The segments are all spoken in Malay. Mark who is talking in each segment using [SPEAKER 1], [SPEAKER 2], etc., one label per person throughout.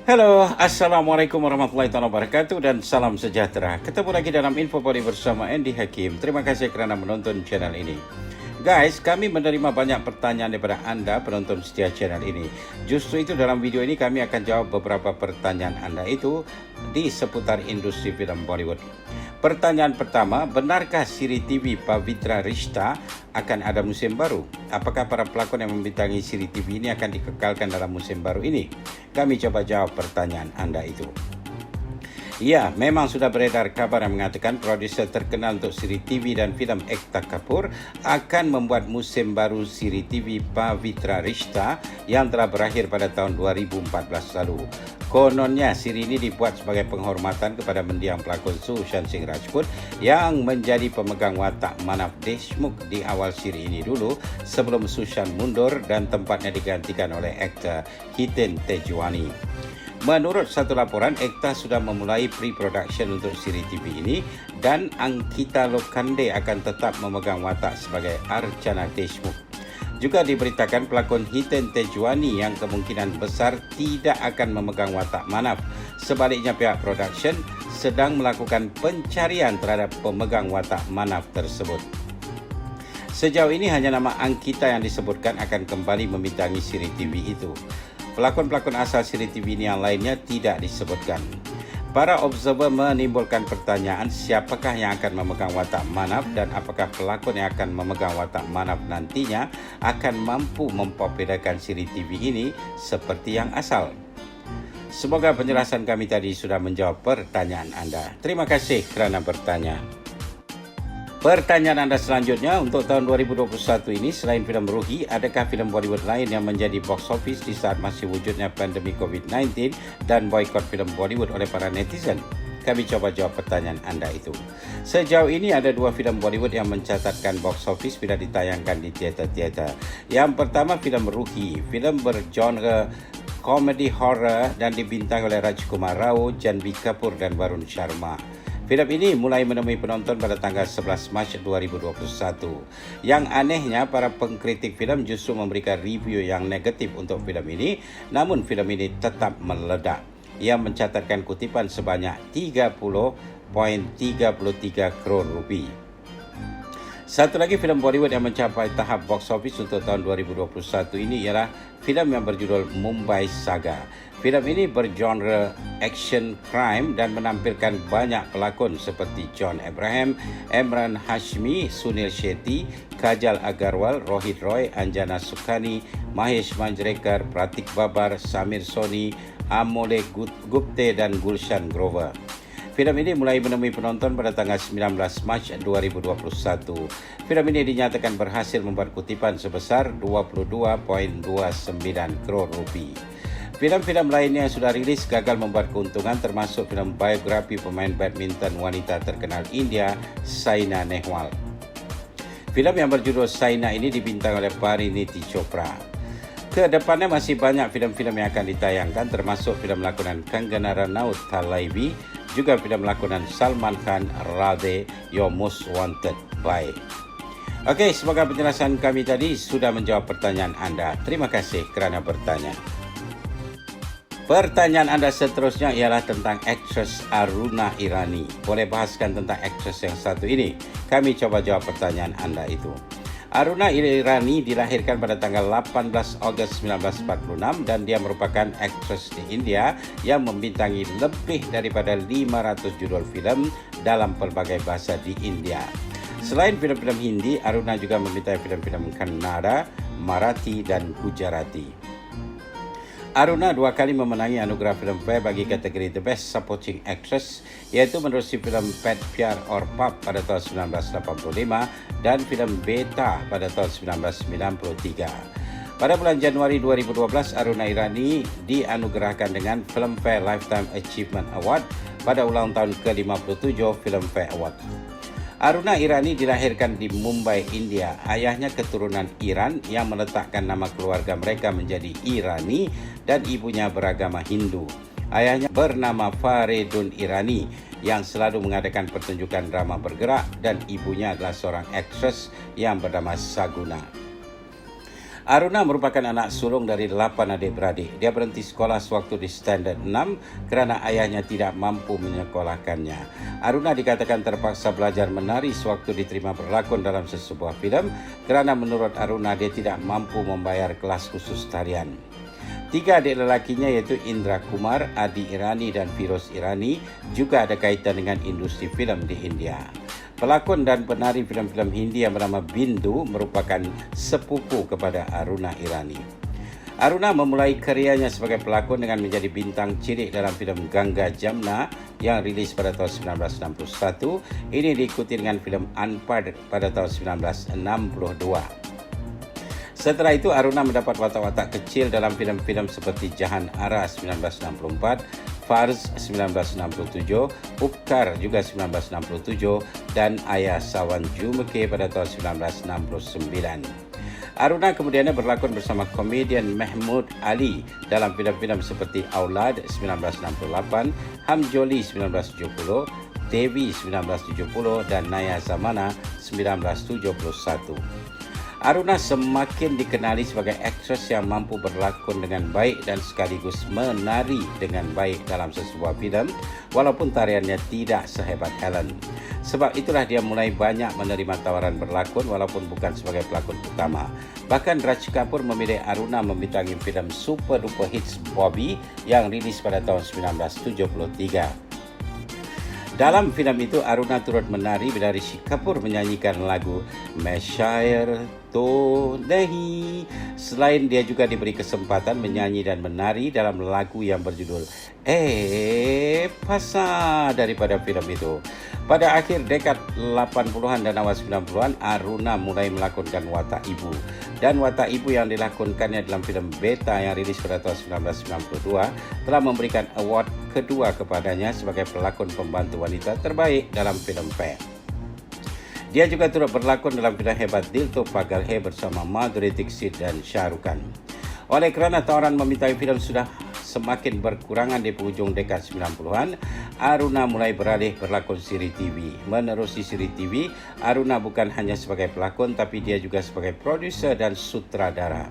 [SPEAKER 1] Halo, Assalamualaikum warahmatullahi wabarakatuh dan salam sejahtera. Ketemu lagi dalam Info Body bersama Andy Hakim. Terima kasih kerana menonton channel ini. Guys, kami menerima banyak pertanyaan daripada anda penonton setia channel ini. Justru itu dalam video ini kami akan jawab beberapa pertanyaan anda itu di seputar industri filem Bollywood. Pertanyaan pertama, benarkah siri TV Pavitra Rishta akan ada musim baru? Apakah para pelakon yang membintangi siri TV ini akan dikekalkan dalam musim baru ini? Kami coba jawab pertanyaan anda itu. Ya, memang sudah beredar kabar yang mengatakan produser terkenal untuk siri TV dan filem Ekta Kapoor akan membuat musim baru siri TV Pavitra Rishta yang telah berakhir pada tahun 2014 lalu. Kononnya, siri ini dibuat sebagai penghormatan kepada mendiang pelakon Sushan Singh Rajput yang menjadi pemegang watak Manav Deshmukh di awal siri ini dulu sebelum Sushan mundur dan tempatnya digantikan oleh aktor Hiten Tejwani. Menurut satu laporan, Ekta sudah memulai pre-production untuk siri TV ini dan Ankita Lokande akan tetap memegang watak sebagai Archana Deshmukh. Juga diberitakan pelakon Hiten Tejwani yang kemungkinan besar tidak akan memegang watak Manav. Sebaliknya pihak production sedang melakukan pencarian terhadap pemegang watak Manav tersebut. Sejauh ini hanya nama Ankita yang disebutkan akan kembali membintangi siri TV itu. Pelakon-pelakon asal siri TV ini yang lainnya tidak disebutkan. Para observer menimbulkan pertanyaan siapakah yang akan memegang watak Manav dan apakah pelakon yang akan memegang watak Manav nantinya akan mampu mempopularkan siri TV ini seperti yang asal. Semoga penjelasan kami tadi sudah menjawab pertanyaan anda. Terima kasih kerana bertanya. Pertanyaan anda selanjutnya, untuk tahun 2021 ini selain filem Ruhi, adakah filem Bollywood lain yang menjadi box office di saat masih wujudnya pandemi COVID-19 dan boikot filem Bollywood oleh para netizen? Kami coba jawab pertanyaan anda itu. Sejauh ini ada dua filem Bollywood yang mencatatkan box office bila ditayangkan di teater-teater. Yang pertama filem Ruhi, filem bergenre komedi horror dan dibintangi oleh Rajkumar Rao, Janhvi Kapoor dan Varun Sharma. Filem ini mulai menemui penonton pada tanggal 11 Mac 2021. Yang anehnya, para pengkritik filem justru memberikan review yang negatif untuk filem ini, namun filem ini tetap meledak. Ia mencatatkan kutipan sebanyak 30.33 crore rupiah. Satu lagi filem Bollywood yang mencapai tahap box office untuk tahun 2021 ini ialah filem yang berjudul Mumbai Saga. Filem ini bergenre action crime dan menampilkan banyak pelakon seperti John Abraham, Emran Hashmi, Sunil Shetty, Kajal Agarwal, Rohit Roy, Anjana Sukhani, Mahesh Manjrekar, Pratik Babar, Samir Soni, Amole Gupte dan Gulshan Grover. Filem ini mulai menemui penonton pada tanggal 19 Mac 2021. Filem ini dinyatakan berhasil membuat kutipan sebesar 22.29 crore rupiah. Filem-filem lainnya yang sudah rilis gagal membuat keuntungan, termasuk filem biografi pemain badminton wanita terkenal India, Saina Nehwal. Filem yang berjudul Saina ini dibintangi oleh Parineeti Chopra. Kedepannya masih banyak filem-filem yang akan ditayangkan, termasuk filem lakonan Kangana Ranaut Thalaivi, juga filem lakonan Salman Khan, Radhe, Your Most Wanted By. Okey, semoga penjelasan kami tadi sudah menjawab pertanyaan anda. Terima kasih kerana bertanya. Pertanyaan anda seterusnya ialah tentang aktris Aruna Irani. Boleh bahaskan tentang aktris yang satu ini? Kami coba jawab pertanyaan anda itu. Aruna Irani dilahirkan pada tanggal 18 Ogos 1946 dan dia merupakan aktris di India yang membintangi lebih daripada 500 judul filem dalam pelbagai bahasa di India. Selain filem-filem Hindi, Aruna juga membintangi filem-filem Kannada, Marathi dan Gujarati. Aruna dua kali memenangi anugerah Filmfare bagi kategori The Best Supporting Actress, iaitu menerusi filem Pet Pyar Aur Paap pada tahun 1985 dan filem Beta pada tahun 1993. Pada bulan Januari 2012, Aruna Irani dianugerahkan dengan Filmfare Lifetime Achievement Award pada ulang tahun ke-57 Filmfare Award. Aruna Irani dilahirkan di Mumbai, India. Ayahnya keturunan Iran yang meletakkan nama keluarga mereka menjadi Irani dan ibunya beragama Hindu. Ayahnya bernama Faridun Irani yang selalu mengadakan pertunjukan drama bergerak dan ibunya adalah seorang aktris yang bernama Saguna. Aruna merupakan anak sulung dari 8 adik-beradik. Dia berhenti sekolah sewaktu di standard 6 kerana ayahnya tidak mampu menyekolahkannya. Aruna dikatakan terpaksa belajar menari sewaktu diterima berlakon dalam sesebuah filem kerana menurut Aruna dia tidak mampu membayar kelas khusus tarian. 3 adik lelakinya iaitu Indra Kumar, Adi Irani dan Firoz Irani juga ada kaitan dengan industri filem di India. Pelakon dan penari filem-filem Hindi yang bernama Bindu merupakan sepupu kepada Aruna Irani. Aruna memulai karyanya sebagai pelakon dengan menjadi bintang cilik dalam filem Ganga Jamna yang rilis pada tahun 1961. Ini diikuti dengan filem Unpad pada tahun 1962. Setelah itu, Aruna mendapat watak-watak kecil dalam filem-filem seperti Jahan Ara 1964, Farz 1967, Upkar juga 1967 dan Ayah Sawan Jumeke pada tahun 1969. Aruna kemudian berlakon bersama komedian Mahmud Ali dalam filem-filem seperti Aulad 1968, Hamjoli 1970, Devi 1970 dan Naya Zamana 1971. Aruna semakin dikenali sebagai aktris yang mampu berlakon dengan baik dan sekaligus menari dengan baik dalam sebuah filem walaupun tariannya tidak sehebat Helen. Sebab itulah dia mulai banyak menerima tawaran berlakon walaupun bukan sebagai pelakon utama. Bahkan Raj Kapoor memilih Aruna membintangi filem super duper hits Bobby yang rilis pada tahun 1973. Dalam filem itu, Aruna turut menari bila Rishi Kapoor menyanyikan lagu Meshair To Nahi. Selain dia juga diberi kesempatan menyanyi dan menari dalam lagu yang berjudul Pasa daripada filem itu. Pada akhir dekad 80-an dan awal 90-an, Aruna mulai melakonkan watak ibu. Dan watak ibu yang dilakonkannya dalam filem Beta yang rilis pada tahun 1992 telah memberikan award kedua kepadanya sebagai pelakon pembantu wanita terbaik dalam filem Fair. Dia juga turut berlakon dalam filem hebat Dil To Pagal Hai bersama Madhuri Dixit dan Shah Rukh Khan. Oleh kerana tawaran memintai filem sudah semakin berkurangan di penghujung dekad 90-an, Aruna mulai beralih berlakon siri TV. Menerusi siri TV, Aruna bukan hanya sebagai pelakon tapi dia juga sebagai produser dan sutradara.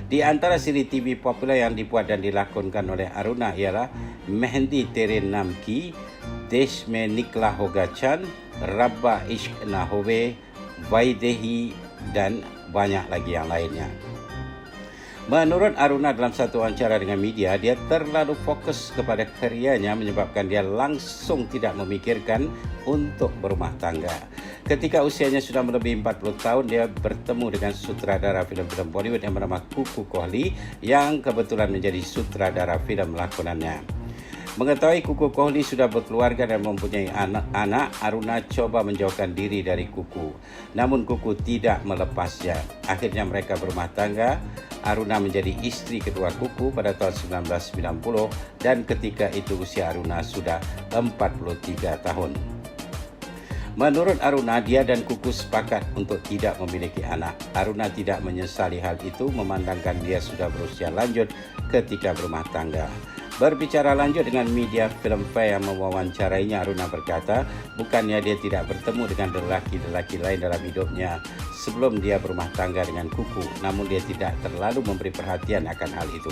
[SPEAKER 1] Di antara siri TV popular yang dibuat dan dilakonkan oleh Aruna ialah Mehndi Tere Naam Ki, Desh Mein Nikla Hoga Chand, Rabba Ishq Na Hove, Vaidehi dan banyak lagi yang lainnya. Menurut Aruna dalam satu wawancara dengan media, dia terlalu fokus kepada karyanya menyebabkan dia langsung tidak memikirkan untuk berumah tangga. Ketika usianya sudah melebihi 40 tahun, dia bertemu dengan sutradara filem-filem Bollywood yang bernama Kuku Kohli yang kebetulan menjadi sutradara filem lakonannya. Mengetahui Kuku Kohli sudah berkeluarga dan mempunyai anak, Aruna coba menjauhkan diri dari Kuku. Namun Kuku tidak melepasnya. Akhirnya mereka berumah tangga. Aruna menjadi isteri kedua Kuku pada tahun 1990 dan ketika itu usia Aruna sudah 43 tahun. Menurut Aruna, dia dan Kuku sepakat untuk tidak memiliki anak. Aruna tidak menyesali hal itu memandangkan dia sudah berusia lanjut ketika berumah tangga. Berbicara lanjut dengan media Film Fair yang mewawancarainya, Aruna berkata, bukannya dia tidak bertemu dengan lelaki-lelaki lain dalam hidupnya sebelum dia berumah tangga dengan Kuku, namun dia tidak terlalu memberi perhatian akan hal itu.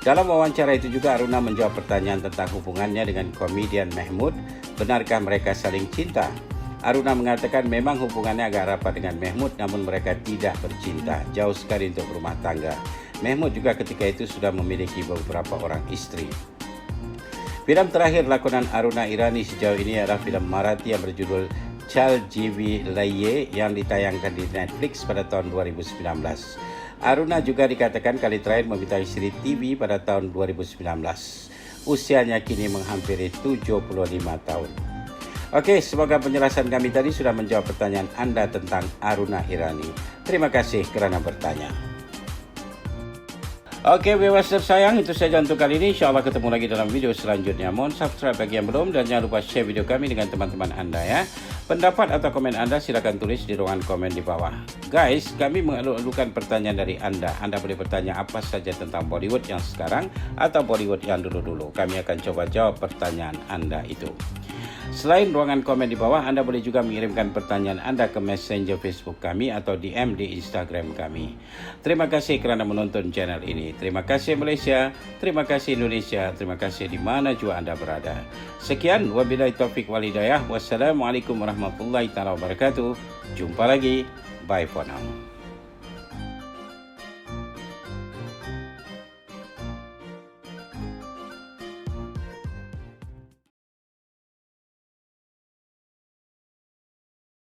[SPEAKER 1] Dalam wawancara itu juga Aruna menjawab pertanyaan tentang hubungannya dengan komedian Mahmud, benarkah mereka saling cinta? Aruna mengatakan memang hubungannya agak rapat dengan Mahmud, namun mereka tidak bercinta, jauh sekali untuk berumah tangga. Mahmud juga ketika itu sudah memiliki beberapa orang isteri. Filem terakhir lakonan Aruna Irani sejauh ini adalah filem Marathi yang berjudul Chal Jeevi Laiye yang ditayangkan di Netflix pada tahun 2019. Aruna juga dikatakan kali terakhir membintangi siri TV pada tahun 2019. Usianya kini menghampiri 75 tahun. Okey, semoga penjelasan kami tadi sudah menjawab pertanyaan anda tentang Aruna Irani. Terima kasih kerana bertanya. Okey, viewers tersayang, itu saja untuk kali ini. InsyaAllah ketemu lagi dalam video selanjutnya. Mohon subscribe bagi yang belum dan jangan lupa share video kami dengan teman-teman anda ya. Pendapat atau komen anda silakan tulis di ruangan komen di bawah. Guys, kami mengalu-alukan pertanyaan dari anda. Anda boleh bertanya apa saja tentang Bollywood yang sekarang atau Bollywood yang dulu-dulu. Kami akan coba jawab pertanyaan anda itu. Selain ruangan komen di bawah, anda boleh juga mengirimkan pertanyaan anda ke Messenger Facebook kami atau DM di Instagram kami. Terima kasih kerana menonton channel ini. Terima kasih Malaysia, terima kasih Indonesia, terima kasih di mana jua anda berada. Sekian, wabillahi taufik wal hidayah. Wassalamualaikum warahmatullahi wabarakatuh. Jumpa lagi. Bye for now.